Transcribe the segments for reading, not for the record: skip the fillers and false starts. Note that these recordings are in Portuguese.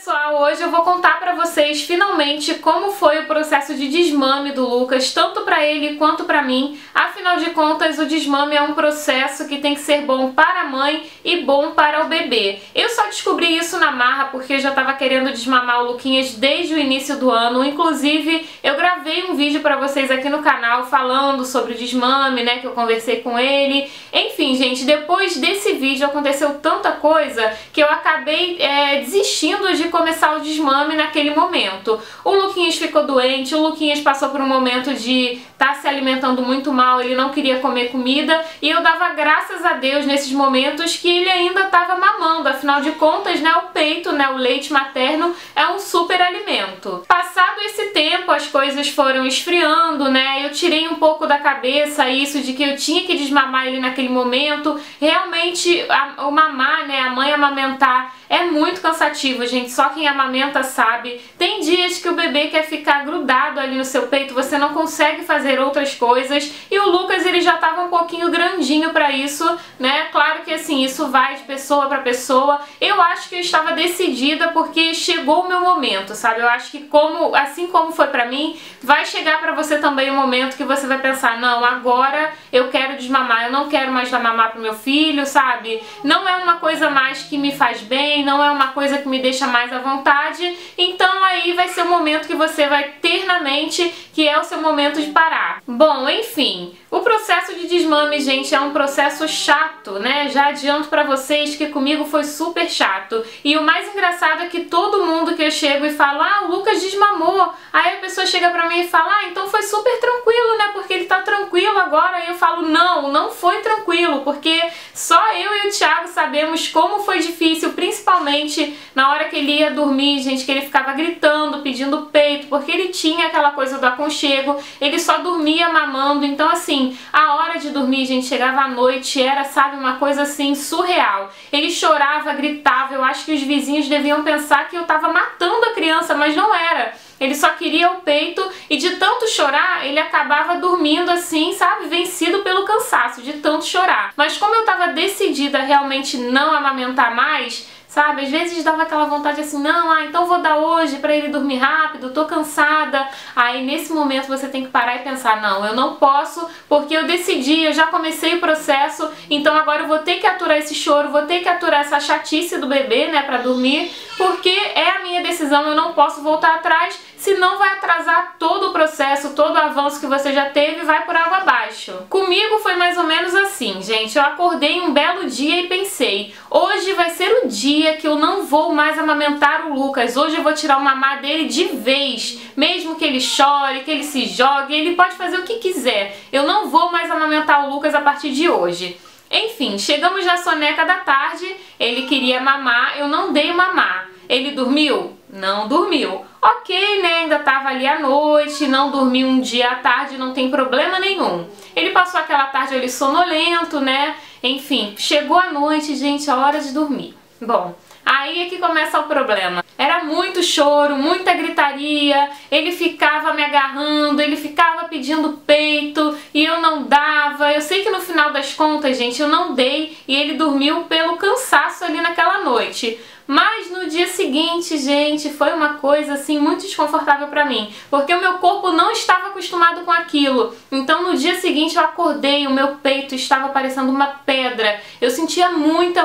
pessoal, hoje eu vou contar pra vocês finalmente como foi o processo de desmame do Lucas, tanto pra ele quanto pra mim. Afinal de contas, o desmame é um processo que tem que ser bom para a mãe e bom para o bebê. Eu só descobri isso na marra porque eu já tava querendo desmamar o Luquinhas desde o início do ano. Inclusive, eu gravei um vídeo pra vocês aqui no canal falando sobre o desmame, né, que eu conversei com ele. Enfim, gente, depois desse vídeo aconteceu tanta coisa que eu acabei desistindo de começar o desmame naquele momento. O Luquinhas ficou doente, o Luquinhas passou por um momento de estar se alimentando muito mal, ele não queria comer comida e eu dava graças a Deus nesses momentos que ele ainda estava mamando. Afinal de contas, né, o peito, né, o leite materno é um super alimento. Passado esse tempo, as coisas foram esfriando, né, eu tirei um pouco da cabeça isso de que eu tinha que desmamar ele naquele momento. Realmente, o mamar, né, a mãe amamentar é muito cansativo, gente, só quem amamenta sabe. Tem dias que o bebê quer ficar grudado ali no seu peito, você não consegue fazer outras coisas, e o Lucas ele já tava um pouquinho grandinho pra isso, né? Claro que assim, isso vai de pessoa pra pessoa. Eu acho que eu estava decidida porque chegou o meu momento, sabe? Eu acho que assim como foi pra mim, vai chegar pra você também um momento que você vai pensar, não, agora eu quero desmamar, eu não quero mais dar mamar pro meu filho, sabe? Não é uma coisa mais que me faz bem, não é uma coisa que me deixa mais à vontade, então aí vai ser o momento que você vai ter na mente que é o seu momento de parar. Bom, enfim, o processo de desmame, gente, é um processo chato, né? Já adianto pra vocês que comigo foi super chato. E o mais engraçado é que todo mundo que eu chego e falo, ah, o Lucas desmamou, aí a pessoa chega pra mim e fala, ah, então foi super tranquilo, né? Porque ele tá tranquilo agora. Aí eu falo, não, não foi tranquilo, porque só eu e o Thiago sabemos como foi difícil, principalmente na hora que ele ia dormir, gente, que ele ficava gritando, pedindo peito, porque ele tinha aquela coisa do aconchego, ele só dormia mamando. Então assim, a hora de dormir, gente, chegava à noite, era, sabe, uma coisa assim surreal. Ele chorava, gritava, eu acho que os vizinhos deviam pensar que eu tava matando a criança, mas não era. Ele só queria o peito e de tanto chorar, ele acabava dormindo assim, sabe, vencido pelo cansaço, de tanto chorar. Mas como eu tava decidida a realmente não amamentar mais, sabe, às vezes dava aquela vontade assim, não, então vou dar hoje pra ele dormir rápido, tô cansada. Aí nesse momento você tem que parar e pensar, não, eu não posso, porque eu decidi, eu já comecei o processo, então agora eu vou ter que aturar esse choro, vou ter que aturar essa chatice do bebê, né, pra dormir, porque é a minha decisão, eu não posso voltar atrás, senão vai atrasar todo o processo, todo o avanço que você já teve vai por água abaixo. Comigo foi mais ou menos assim, gente. Eu acordei um belo dia e pensei, hoje vai ser o dia que eu não vou mais amamentar o Lucas. Hoje eu vou tirar o mamar dele de vez. Mesmo que ele chore, que ele se jogue, ele pode fazer o que quiser. Eu não vou mais amamentar o Lucas a partir de hoje. Enfim, chegamos na soneca da tarde, ele queria mamar, eu não dei o mamar. Ele dormiu? Não dormiu. Ok, né, ainda tava ali à noite, não dormiu um dia à tarde, não tem problema nenhum. Ele passou aquela tarde ali sonolento, né, enfim, chegou a noite, gente, a hora de dormir. Bom, aí é que começa o problema. Era muito choro, muita gritaria, ele ficava me agarrando, ele ficava pedindo peito e eu não dava. Eu sei que no final das contas, gente, eu não dei e ele dormiu pelo cansaço ali naquela noite. Mas no dia seguinte, gente, foi uma coisa assim muito desconfortável pra mim, porque o meu corpo não estava acostumado com aquilo. Então no dia seguinte eu acordei, o meu peito estava parecendo uma pedra. Eu sentia muita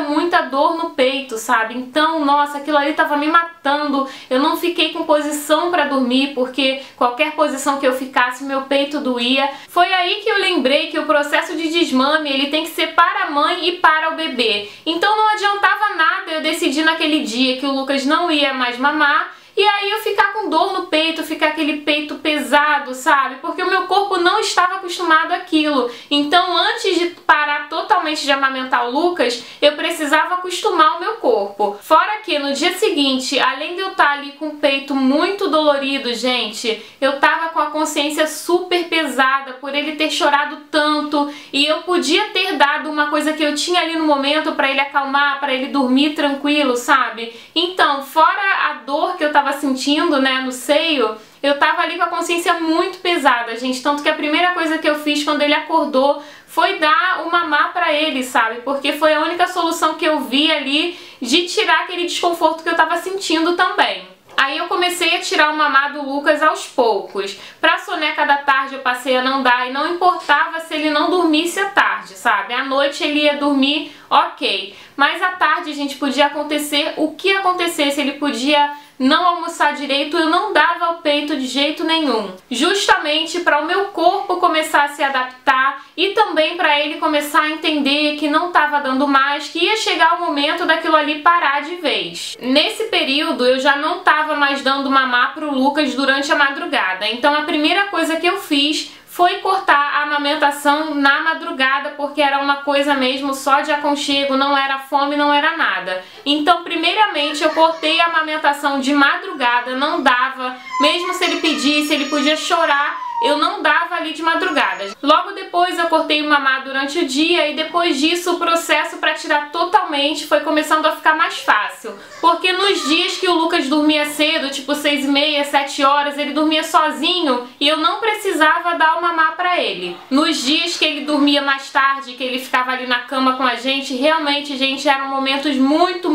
dor no peito, sabe? Então, nossa, aquilo ali estava me matando. Eu não fiquei com posição pra dormir, porque qualquer posição que eu ficasse, meu peito doía. Foi aí que eu lembrei que o processo de desmame, ele tem que ser para a mãe e para o bebê. Então não adiantava nada eu decidir naquele dia que o Lucas não ia mais mamar e aí eu ficar com dor no peito, ficar aquele peito pesado, sabe? Porque o meu corpo não estava acostumado àquilo. Então antes de parar totalmente de amamentar o Lucas, eu precisava acostumar o meu corpo. Fora que no dia seguinte, além de eu estar ali com o peito muito dolorido, gente, eu tava com a consciência super pesada por ele ter chorado tanto e eu podia ter dado uma coisa que eu tinha ali no momento pra ele acalmar, pra ele dormir tranquilo, sabe? Então, fora a dor que eu tava sentindo, né, no seio, Eu tava ali com a consciência muito pesada, gente, tanto que a primeira coisa que eu fiz quando ele acordou foi dar o mamá pra ele, sabe? Porque foi a única solução que eu vi ali de tirar aquele desconforto que eu tava sentindo também. Aí eu comecei a tirar o mamá do Lucas aos poucos. Pra soneca da tarde eu passei a não dar e não importava se ele não dormisse à tarde, sabe? À noite ele ia dormir ok. Mas à tarde, gente, podia acontecer o que acontecesse. Ele podia não almoçar direito, eu não dava o peito de jeito nenhum. Justamente para o meu corpo começar a se adaptar e também para ele começar a entender que não estava dando mais, que ia chegar o momento daquilo ali parar de vez. Nesse período eu já não estava mais dando mamá pro Lucas durante a madrugada. Então a primeira coisa que eu fiz foi cortar a amamentação na madrugada, porque era uma coisa mesmo só de aconchego, não era fome, não era nada. Então, primeiramente, eu cortei a amamentação de madrugada, não dava, mesmo se ele pedisse, ele podia chorar, eu não dava ali de madrugada. Logo depois eu cortei o mamá durante o dia e depois disso o processo para tirar totalmente foi começando a ficar mais fácil. Porque nos dias que o Lucas dormia cedo, tipo 6h30, 7 horas, ele dormia sozinho e eu não precisava dar o mamá pra ele. Nos dias que ele dormia mais tarde, que ele ficava ali na cama com a gente, realmente, gente, eram momentos muito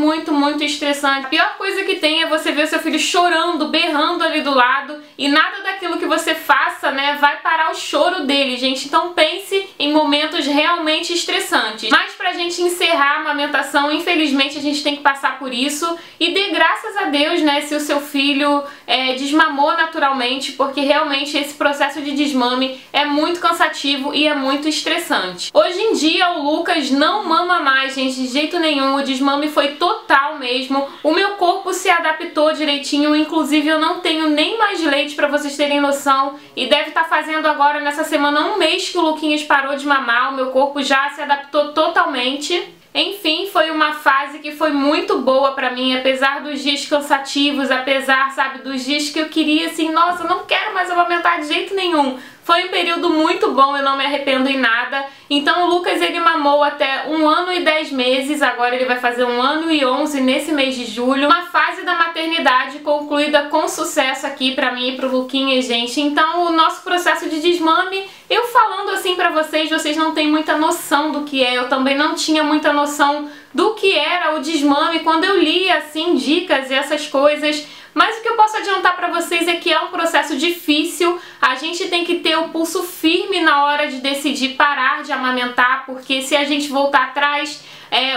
estressantes. A pior coisa que tem é você ver o seu filho chorando, berrando ali do lado e nada daquilo que você faça, né, vai parar o choro dele, gente. Então pense em momentos realmente estressantes. Mas pra gente encerrar a amamentação, infelizmente a gente tem que passar por isso e dê graças a Deus, né, se o seu filho desmamou naturalmente, porque realmente esse processo de desmame é muito cansativo e é muito estressante. Hoje em dia o Lucas não mama mais, gente, de jeito nenhum. O desmame foi total mesmo. O meu corpo se adaptou direitinho, inclusive eu não tenho nem mais leite, pra vocês terem noção, e deve estar fazendo agora nessa semana 1 mês que o Luquinhas parou de mamar. O meu corpo já se adaptou totalmente. Enfim, foi uma fase que foi muito boa pra mim, apesar dos dias cansativos, apesar, sabe, dos dias que eu queria assim, nossa, eu não quero mais amamentar de jeito nenhum. Foi um período muito bom, eu não me arrependo em nada. Então o Lucas, ele mamou até 1 ano e 10 meses, agora ele vai fazer 1 ano e 11 nesse mês de julho. Uma fase da maternidade concluída com sucesso aqui pra mim e pro Luquinhas, gente. Então o nosso processo de desmame, eu falando assim pra vocês, vocês não têm muita noção do que é. Eu também não tinha muita noção do que era o desmame quando eu lia assim dicas e essas coisas. Mas o que eu posso adiantar pra vocês é que é um processo difícil, a gente tem que ter o pulso firme na hora de decidir parar de amamentar, porque se a gente voltar atrás,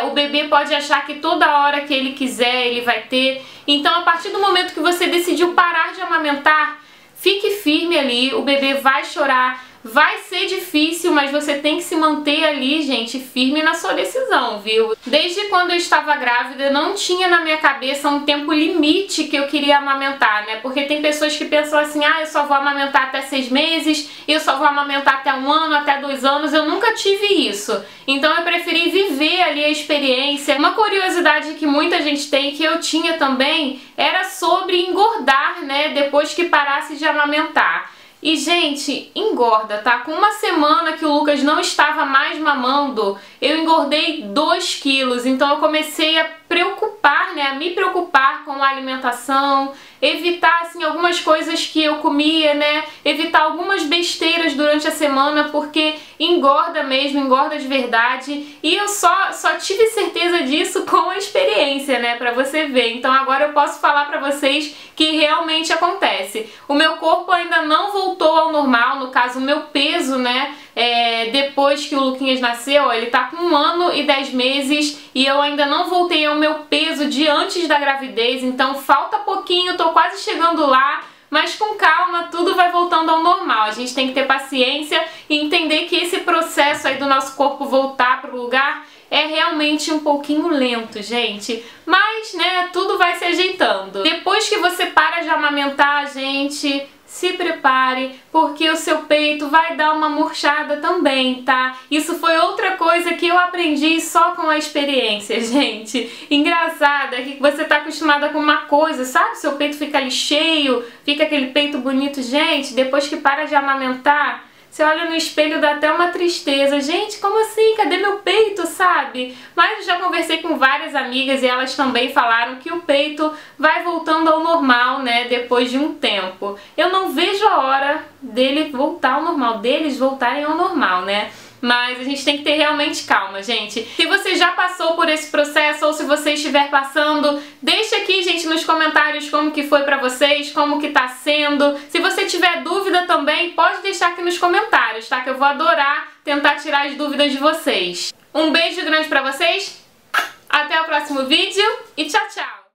o bebê pode achar que toda hora que ele quiser ele vai ter. Então a partir do momento que você decidiu parar de amamentar, fique firme ali, o bebê vai chorar. Vai ser difícil, mas você tem que se manter ali, gente, firme na sua decisão, viu? Desde quando eu estava grávida, eu não tinha na minha cabeça um tempo limite que eu queria amamentar, né? Porque tem pessoas que pensam assim, ah, eu só vou amamentar até 6 meses, eu só vou amamentar até 1 ano, até 2 anos. Eu nunca tive isso. Então eu preferi viver ali a experiência. Uma curiosidade que muita gente tem, que eu tinha também, era sobre engordar, né? Depois que parasse de amamentar. E, gente, engorda, tá? Com 1 semana que o Lucas não estava mais mamando, eu engordei 2 quilos. Então eu comecei a preocupar, né? A me preocupar com a alimentação, evitar, assim, algumas coisas que eu comia, né? Evitar algumas besteiras durante a semana, porque engorda mesmo, engorda de verdade. E eu só tive certeza disso com a experiência, né? Pra você ver. Então agora eu posso falar pra vocês que realmente acontece. O meu corpo ainda não voltou ao normal, no caso o meu peso, né? Depois que o Luquinhas nasceu, ó, ele tá com 1 ano e 10 meses e eu ainda não voltei ao meu peso de antes da gravidez, então falta pouquinho, tô quase chegando lá, mas com calma, tudo vai voltando ao normal. A gente tem que ter paciência e entender que esse processo aí do nosso corpo voltar pro lugar é realmente um pouquinho lento, gente. Mas, né, tudo vai se ajeitando. Depois que você para de amamentar, gente, se prepare, porque o seu peito vai dar uma murchada também, tá? Isso foi outra coisa que eu aprendi só com a experiência, gente. Engraçado é que você tá acostumada com uma coisa, sabe? Seu peito fica ali cheio, fica aquele peito bonito. Gente, depois que para de amamentar, Você olha no espelho, dá até uma tristeza. Gente, como assim? Cadê meu peito, sabe? Mas eu já conversei com várias amigas e elas também falaram que o peito vai voltando ao normal, né, depois de um tempo. Eu não vejo a hora dele voltar ao normal, deles voltarem ao normal, né? Mas a gente tem que ter realmente calma, gente. Se você já passou por esse processo ou se você estiver passando, deixa aqui, gente, nos comentários como que foi pra vocês, como que tá sendo. Se você tiver dúvida também, pode deixar aqui nos comentários, tá? Que eu vou adorar tentar tirar as dúvidas de vocês. Um beijo grande pra vocês, até o próximo vídeo e tchau, tchau!